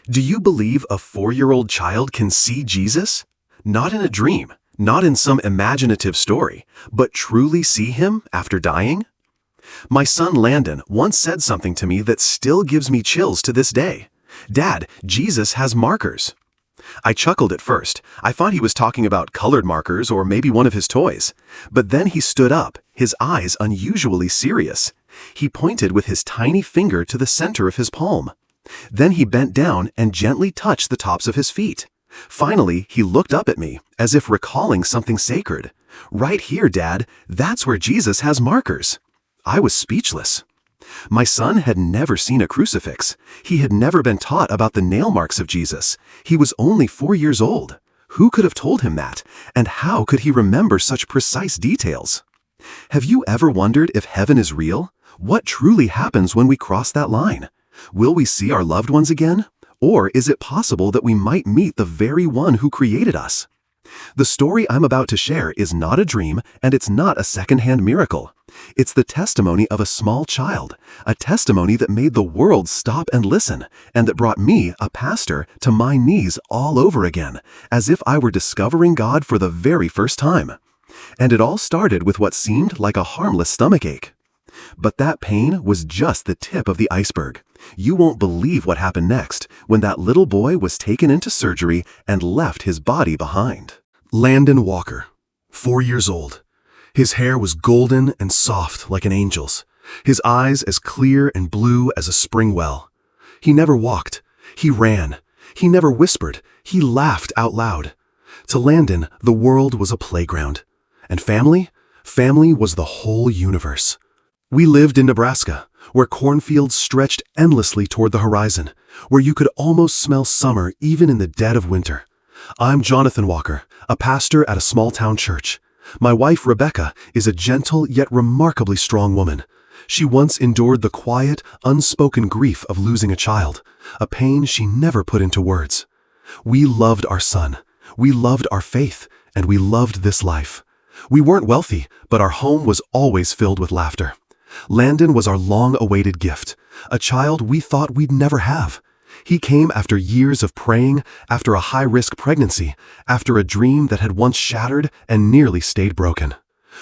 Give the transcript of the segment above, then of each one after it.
Do you believe a 4-year-old child can see Jesus? Not in a dream, not in some imaginative story, but truly see him after dying? My son Landon once said something to me that still gives me chills to this day. "Dad, Jesus has markers." I chuckled at first. I thought he was talking about colored markers or maybe one of his toys. But then he stood up, his eyes unusually serious. He pointed with his tiny finger to the center of his palm. Then he bent down and gently touched the tops of his feet. Finally, he looked up at me, as if recalling something sacred. "Right here, Dad, that's where Jesus has markers." I was speechless. My son had never seen a crucifix. He had never been taught about the nail marks of Jesus. He was only 4 years old. Who could have told him that? And how could he remember such precise details? Have you ever wondered if heaven is real? What truly happens when we cross that line? Will we see our loved ones again? Or is it possible that we might meet the very one who created us? The story I'm about to share is not a dream, and it's not a second-hand miracle. It's the testimony of a small child, a testimony that made the world stop and listen, and that brought me, a pastor, to my knees all over again, as if I were discovering God for the very first time. And it all started with what seemed like a harmless stomachache. But that pain was just the tip of the iceberg. You won't believe what happened next when that little boy was taken into surgery and left his body behind. Landon Walker, 4 years old. His hair was golden and soft like an angel's. His eyes as clear and blue as a spring well. He never walked. He ran. He never whispered. He laughed out loud. To Landon, the world was a playground. And family? Family was the whole universe. We lived in Nebraska, where cornfields stretched endlessly toward the horizon, where you could almost smell summer even in the dead of winter. I'm Jonathan Walker, a pastor at a small-town church. My wife, Rebecca, is a gentle yet remarkably strong woman. She once endured the quiet, unspoken grief of losing a child, a pain she never put into words. We loved our son. We loved our faith, and we loved this life. We weren't wealthy, but our home was always filled with laughter. Landon was our long-awaited gift, a child we thought we'd never have. He came after years of praying, after a high-risk pregnancy, after a dream that had once shattered and nearly stayed broken.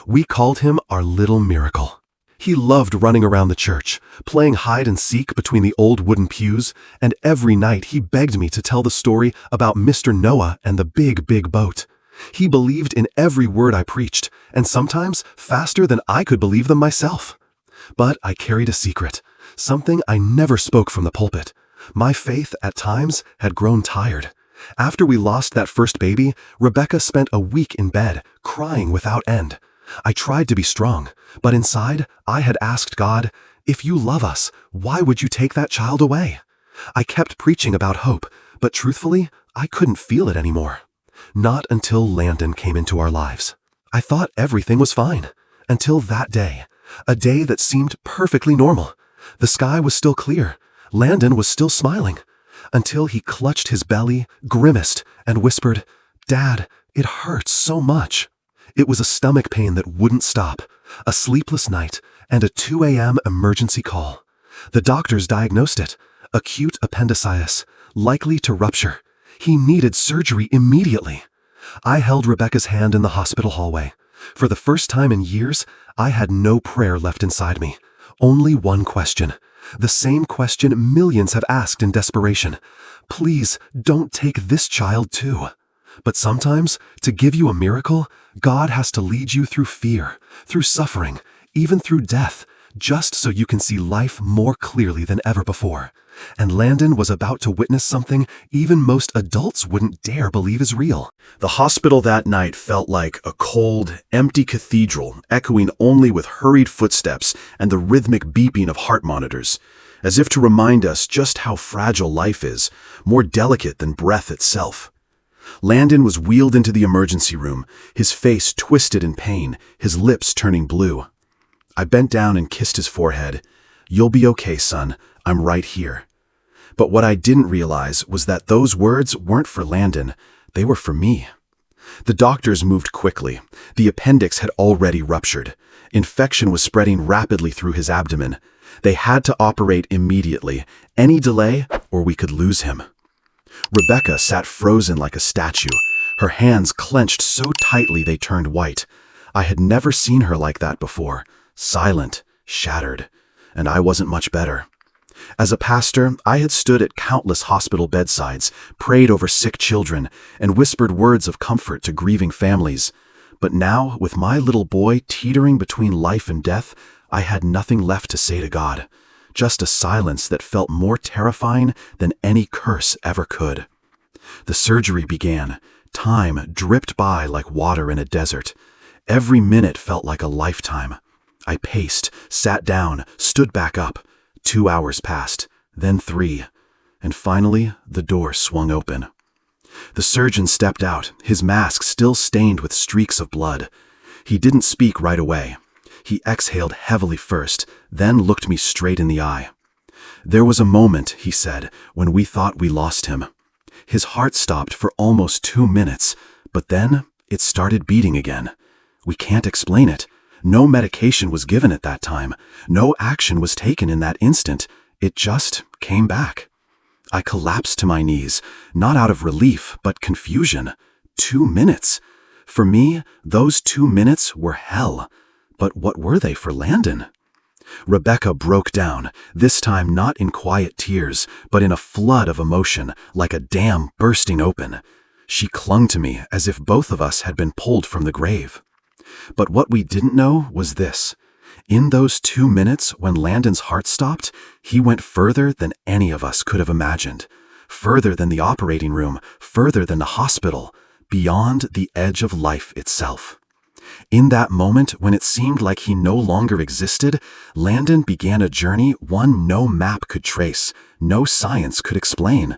We called him our little miracle. He loved running around the church, playing hide-and-seek between the old wooden pews, and every night he begged me to tell the story about Mr. Noah and the big, big boat. He believed in every word I preached, and sometimes faster than I could believe them myself. But I carried a secret, something I never spoke from the pulpit. My faith, at times, had grown tired. After we lost that first baby, Rebecca spent a week in bed, crying without end. I tried to be strong, but inside, I had asked God, "If you love us, why would you take that child away?" I kept preaching about hope, but truthfully, I couldn't feel it anymore. Not until Landon came into our lives. I thought everything was fine, until that day. A day that seemed perfectly normal. The sky was still clear. Landon was still smiling. Until he clutched his belly, grimaced, and whispered, "Dad, it hurts so much." It was a stomach pain that wouldn't stop, a sleepless night, and a 2 a.m. emergency call. The doctors diagnosed it. Acute appendicitis, likely to rupture. He needed surgery immediately. I held Rebecca's hand in the hospital hallway. For the first time in years, I had no prayer left inside me. Only one question. The same question millions have asked in desperation. Please, don't take this child too. But sometimes, to give you a miracle, God has to lead you through fear, through suffering, even through death, just so you can see life more clearly than ever before. And Landon was about to witness something even most adults wouldn't dare believe is real. The hospital that night felt like a cold, empty cathedral, echoing only with hurried footsteps and the rhythmic beeping of heart monitors, as if to remind us just how fragile life is, more delicate than breath itself. Landon was wheeled into the emergency room, his face twisted in pain, his lips turning blue. I bent down and kissed his forehead. "You'll be okay, son. I'm right here." But what I didn't realize was that those words weren't for Landon. They were for me. The doctors moved quickly. The appendix had already ruptured. Infection was spreading rapidly through his abdomen. They had to operate immediately. Any delay, or we could lose him. Rebecca sat frozen like a statue, her hands clenched so tightly they turned white. I had never seen her like that before, silent, shattered, and I wasn't much better. As a pastor, I had stood at countless hospital bedsides, prayed over sick children, and whispered words of comfort to grieving families. But now, with my little boy teetering between life and death, I had nothing left to say to God. Just a silence that felt more terrifying than any curse ever could. The surgery began. Time dripped by like water in a desert. Every minute felt like a lifetime. I paced, sat down, stood back up. 2 hours passed, then 3, and finally the door swung open. The surgeon stepped out, his mask still stained with streaks of blood. He didn't speak right away. He exhaled heavily first, then looked me straight in the eye. "There was a moment," he said, "when we thought we lost him. His heart stopped for almost 2 minutes, but then it started beating again. We can't explain it. No medication was given at that time. No action was taken in that instant. It just came back." I collapsed to my knees, not out of relief, but confusion. 2 minutes. For me, those 2 minutes were hell. But what were they for Landon? Rebecca broke down, this time not in quiet tears, but in a flood of emotion, like a dam bursting open. She clung to me as if both of us had been pulled from the grave. But what we didn't know was this. In those 2 minutes when Landon's heart stopped, he went further than any of us could have imagined. Further than the operating room, further than the hospital, beyond the edge of life itself. In that moment, when it seemed like he no longer existed, Landon began a journey one no map could trace, no science could explain.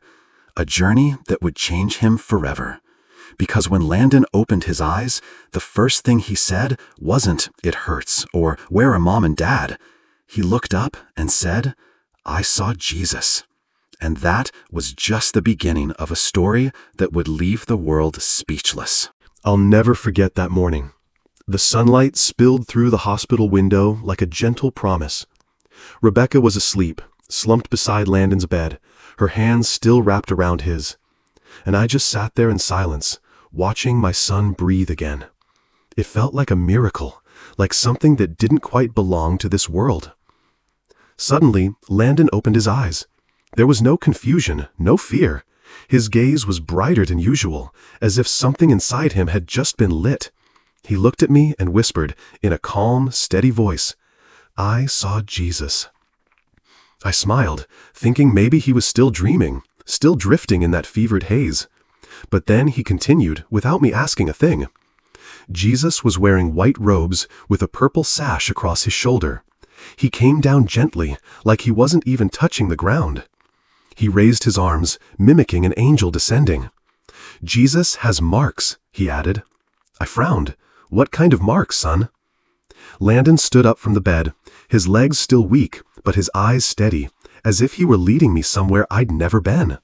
A journey that would change him forever. Because when Landon opened his eyes, the first thing he said wasn't, "It hurts," or "Where are Mom and Dad?" He looked up and said, "I saw Jesus." And that was just the beginning of a story that would leave the world speechless. I'll never forget that morning. The sunlight spilled through the hospital window like a gentle promise. Rebecca was asleep, slumped beside Landon's bed, her hands still wrapped around his. And I just sat there in silence, watching my son breathe again. It felt like a miracle, like something that didn't quite belong to this world. Suddenly, Landon opened his eyes. There was no confusion, no fear. His gaze was brighter than usual, as if something inside him had just been lit. He looked at me and whispered, in a calm, steady voice, "I saw Jesus." I smiled, thinking maybe he was still dreaming, still drifting in that fevered haze. But then he continued, without me asking a thing. Jesus was wearing white robes with a purple sash across his shoulder. He came down gently, like he wasn't even touching the ground. He raised his arms, mimicking an angel descending. "Jesus has marks," he added. I frowned. "What kind of marks, son?" Landon stood up from the bed, his legs still weak, but his eyes steady, as if he were leading me somewhere I'd never been.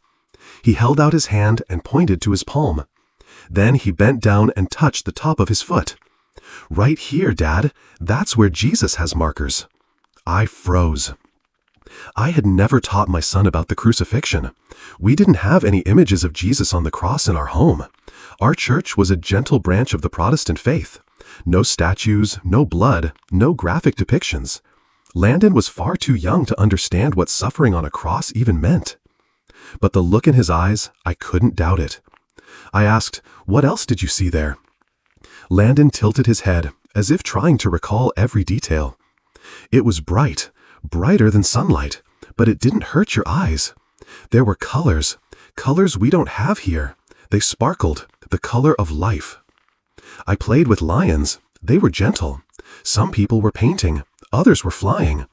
He held out his hand and pointed to his palm. Then he bent down and touched the top of his foot. "Right here, Dad, that's where Jesus has markers." I froze. I had never taught my son about the crucifixion. We didn't have any images of Jesus on the cross in our home. Our church was a gentle branch of the Protestant faith. No statues, no blood, no graphic depictions. Landon was far too young to understand what suffering on a cross even meant. But the look in his eyes, I couldn't doubt it. I asked, "What else did you see there?" Landon tilted his head, as if trying to recall every detail. "It was bright, brighter than sunlight, but it didn't hurt your eyes. There were colors, colors we don't have here. They sparkled, the color of life. I played with lions. They were gentle. Some people were painting, others were flying.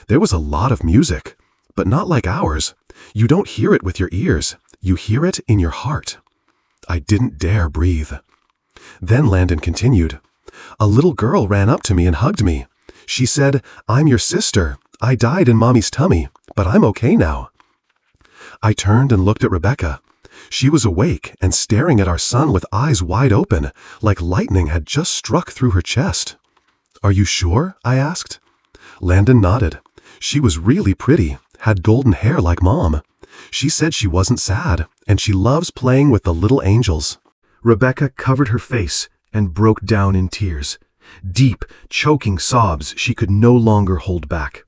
There was a lot of music, but not like ours. You don't hear it with your ears, you hear it in your heart." I didn't dare breathe. Then Landon continued. "A little girl ran up to me and hugged me. She said, 'I'm your sister. I died in Mommy's tummy, but I'm okay now.'" I turned and looked at Rebecca. She was awake and staring at our son with eyes wide open, like lightning had just struck through her chest. "Are you sure?" I asked. Landon nodded. "She was really pretty, had golden hair like Mom. She said she wasn't sad, and she loves playing with the little angels. Rebecca covered her face and broke down in tears. Deep, choking sobs she could no longer hold back.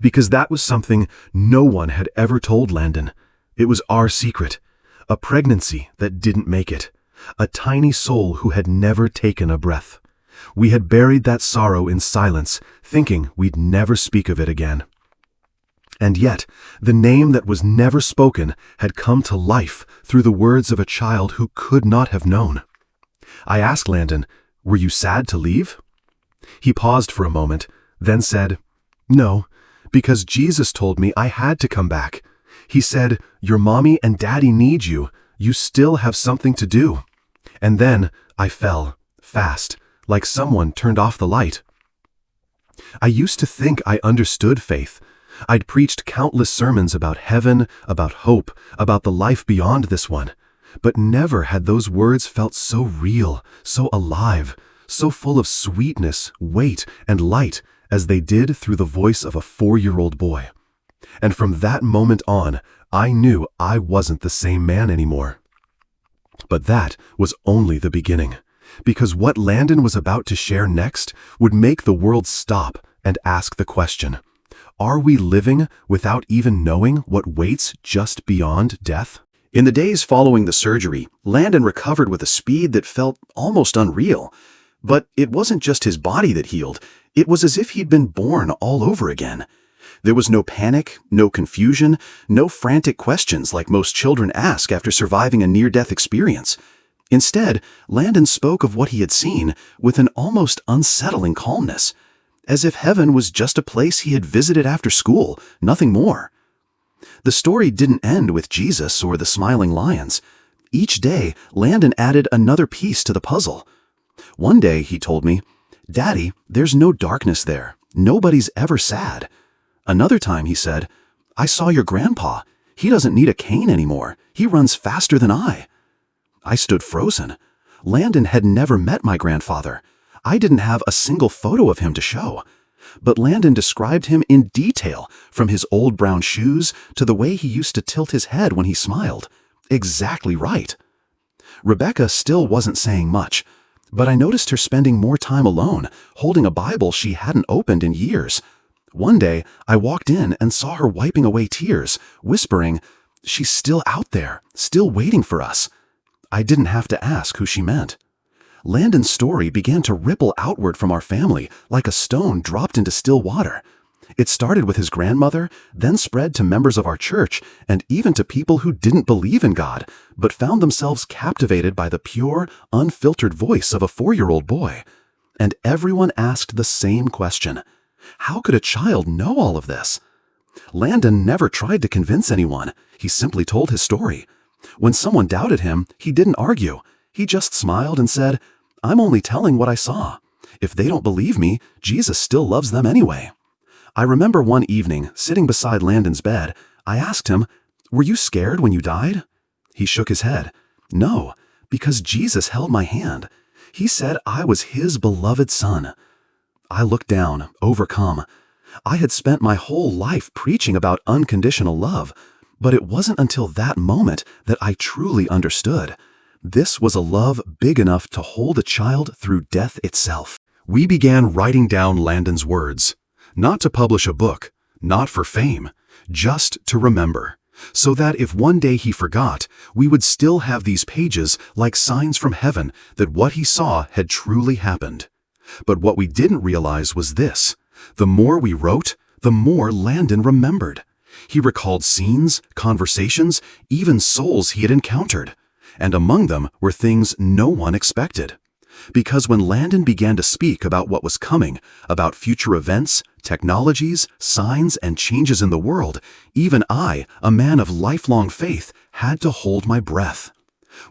Because that was something no one had ever told Landon. It was our secret. A pregnancy that didn't make it. A tiny soul who had never taken a breath. We had buried that sorrow in silence, thinking we'd never speak of it again. And yet, the name that was never spoken had come to life through the words of a child who could not have known. I asked Landon, "Were you sad to leave?" He paused for a moment, then said, "No, because Jesus told me I had to come back. He said, 'Your mommy and daddy need you. You still have something to do.' And then I fell, fast, like someone turned off the light." I used to think I understood faith. I'd preached countless sermons about heaven, about hope, about the life beyond this one. But never had those words felt so real, so alive, so full of sweetness, weight, and light as they did through the voice of a 4-year-old boy. And from that moment on, I knew I wasn't the same man anymore. But that was only the beginning, because what Landon was about to share next would make the world stop and ask the question, are we living without even knowing what waits just beyond death? In the days following the surgery, Landon recovered with a speed that felt almost unreal. But it wasn't just his body that healed. It was as if he'd been born all over again. There was no panic, no confusion, no frantic questions like most children ask after surviving a near-death experience. Instead, Landon spoke of what he had seen with an almost unsettling calmness, as if heaven was just a place he had visited after school, nothing more. The story didn't end with Jesus or the smiling lions. Each day, Landon added another piece to the puzzle. One day, he told me, "Daddy, there's no darkness there. Nobody's ever sad." Another time, he said, "I saw your grandpa. He doesn't need a cane anymore. He runs faster than I." I stood frozen. Landon had never met my grandfather. I didn't have a single photo of him to show. But Landon described him in detail, from his old brown shoes to the way he used to tilt his head when he smiled. Exactly right. Rebecca still wasn't saying much, but I noticed her spending more time alone, holding a Bible she hadn't opened in years. One day, I walked in and saw her wiping away tears, whispering, "She's still out there, still waiting for us." I didn't have to ask who she meant. Landon's story began to ripple outward from our family like a stone dropped into still water. It started with his grandmother, then spread to members of our church, and even to people who didn't believe in God, but found themselves captivated by the pure, unfiltered voice of a 4-year-old boy. And everyone asked the same question. How could a child know all of this? Landon never tried to convince anyone. He simply told his story. When someone doubted him, he didn't argue. He just smiled and said, "I'm only telling what I saw. If they don't believe me, Jesus still loves them anyway." I remember one evening, sitting beside Landon's bed, I asked him, "Were you scared when you died?" He shook his head. "No, because Jesus held my hand. He said I was his beloved son." I looked down, overcome. I had spent my whole life preaching about unconditional love, but it wasn't until that moment that I truly understood. This was a love big enough to hold a child through death itself. We began writing down Landon's words, not to publish a book, not for fame, just to remember, so that if one day he forgot, we would still have these pages like signs from heaven that what he saw had truly happened. But what we didn't realize was this: the more we wrote, the more Landon remembered. He recalled scenes, conversations, even souls he had encountered. And among them were things no one expected. Because when Landon began to speak about what was coming, about future events, technologies, signs, and changes in the world, even I, a man of lifelong faith, had to hold my breath.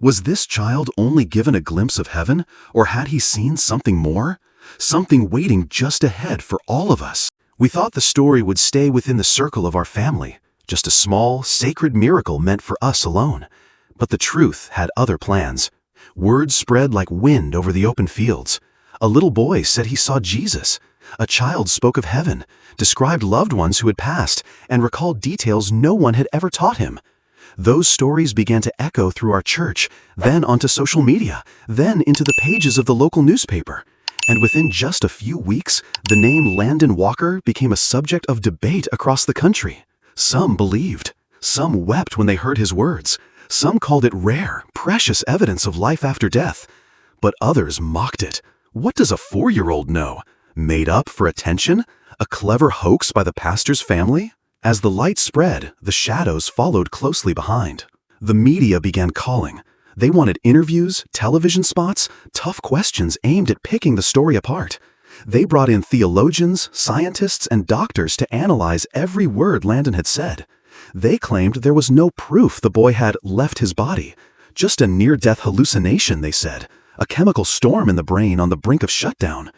Was this child only given a glimpse of heaven, or had he seen something more? Something waiting just ahead for all of us? We thought the story would stay within the circle of our family, just a small, sacred miracle meant for us alone. But the truth had other plans. Word spread like wind over the open fields. A little boy said he saw Jesus. A child spoke of heaven, described loved ones who had passed, and recalled details no one had ever taught him. Those stories began to echo through our church, then onto social media, then into the pages of the local newspaper. And within just a few weeks, the name Landon Walker became a subject of debate across the country. Some believed. Some wept when they heard his words. Some called it rare, precious evidence of life after death. But others mocked it. What does a 4-year-old know? Made up for attention? A clever hoax by the pastor's family? As the light spread, the shadows followed closely behind. The media began calling. They wanted interviews, television spots, tough questions aimed at picking the story apart. They brought in theologians, scientists, and doctors to analyze every word Landon had said. They claimed there was no proof the boy had left his body. Just a near-death hallucination, they said. A chemical storm in the brain on the brink of shutdown.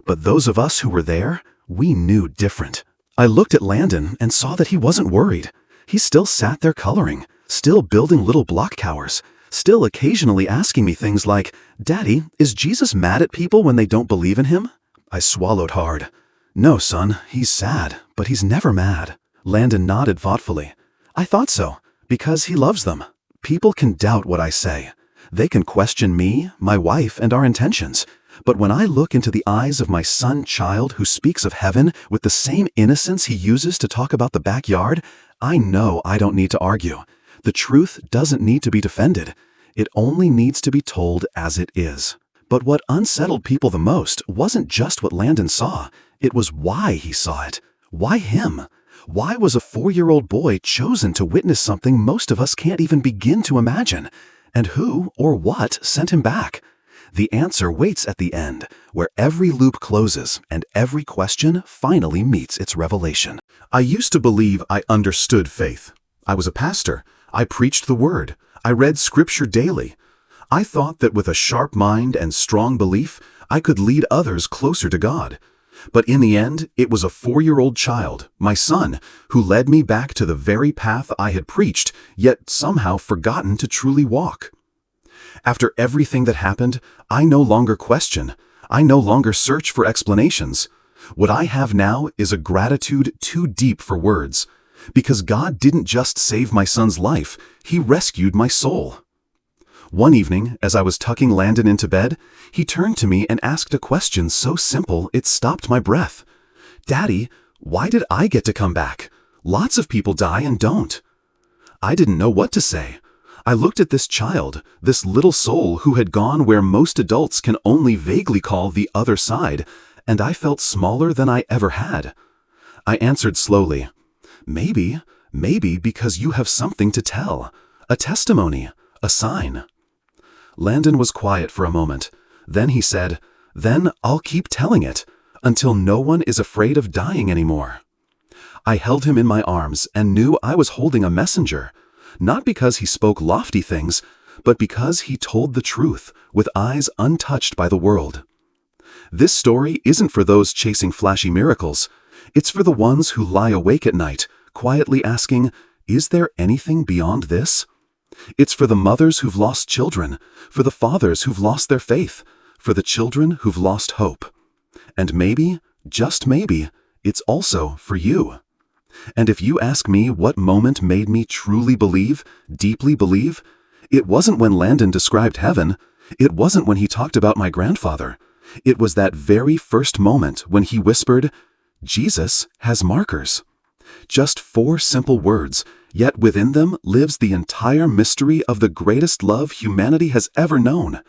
But those of us who were there, we knew different. I looked at Landon and saw that he wasn't worried. He still sat there coloring, still building little block towers, still occasionally asking me things like, "Daddy, is Jesus mad at people when they don't believe in him?" I swallowed hard. "No, son, he's sad, but he's never mad." Landon nodded thoughtfully. "I thought so, because he loves them. People can doubt what I say. They can question me, my wife, and our intentions. But when I look into the eyes of my son-child who speaks of heaven with the same innocence he uses to talk about the backyard, I know I don't need to argue. The truth doesn't need to be defended. It only needs to be told as it is." But what unsettled people the most wasn't just what Landon saw. It was why he saw it. Why him? Why was a 4-year-old boy chosen to witness something most of us can't even begin to imagine? And who or what sent him back? The answer waits at the end, where every loop closes and every question finally meets its revelation. I used to believe I understood faith. I was a pastor. I preached the word. I read scripture daily. I thought that with a sharp mind and strong belief, I could lead others closer to God. But in the end, it was a 4-year-old child, my son, who led me back to the very path I had preached, yet somehow forgotten to truly walk. After everything that happened, I no longer question. I no longer search for explanations. What I have now is a gratitude too deep for words. Because God didn't just save my son's life, He rescued my soul. One evening, as I was tucking Landon into bed, he turned to me and asked a question so simple it stopped my breath. "Daddy, why did I get to come back? Lots of people die and don't." I didn't know what to say. I looked at this child, this little soul who had gone where most adults can only vaguely call the other side, and I felt smaller than I ever had. I answered slowly, Maybe because you have something to tell. A testimony, a sign." Landon was quiet for a moment. Then he said, "Then I'll keep telling it, until no one is afraid of dying anymore." I held him in my arms and knew I was holding a messenger, not because he spoke lofty things, but because he told the truth, with eyes untouched by the world. This story isn't for those chasing flashy miracles. It's for the ones who lie awake at night, quietly asking, "Is there anything beyond this?" It's for the mothers who've lost children, for the fathers who've lost their faith, for the children who've lost hope. And maybe, just maybe, it's also for you. And if you ask me what moment made me truly believe, deeply believe, it wasn't when Landon described heaven. It wasn't when he talked about my grandfather. It was that very first moment when he whispered, "Jesus has markers." Just 4 simple words, yet within them lives the entire mystery of the greatest love humanity has ever known.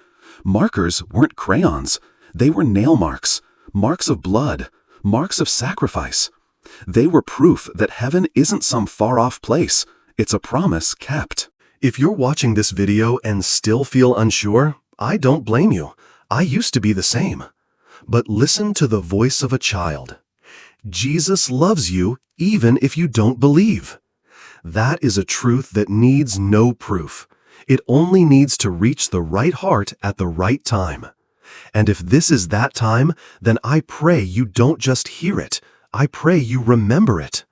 Markers weren't crayons. They were nail marks, marks of blood, marks of sacrifice. They were proof that heaven isn't some far-off place. It's a promise kept. If you're watching this video and still feel unsure, I don't blame you. I used to be the same. But listen to the voice of a child. Jesus loves you even if you don't believe. That is a truth that needs no proof. It only needs to reach the right heart at the right time. And if this is that time, then I pray you don't just hear it. I pray you remember it.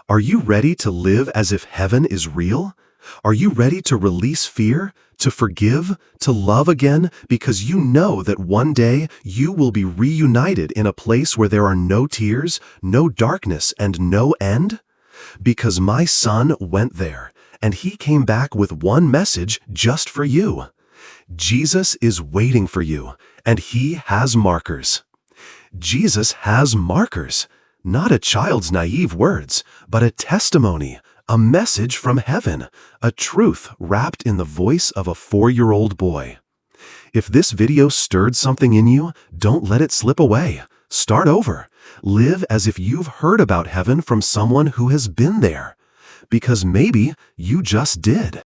Are you ready to live as if heaven is real? Are you ready to release fear, to forgive, to love again, because you know that one day you will be reunited in a place where there are no tears, no darkness, and no end? Because my son went there, and he came back with one message just for you. Jesus is waiting for you, and he has markers. Jesus has markers, not a child's naive words, but a testimony, a message from heaven, a truth wrapped in the voice of a 4-year-old boy. If this video stirred something in you, don't let it slip away. Start over. Live as if you've heard about heaven from someone who has been there. Because maybe you just did.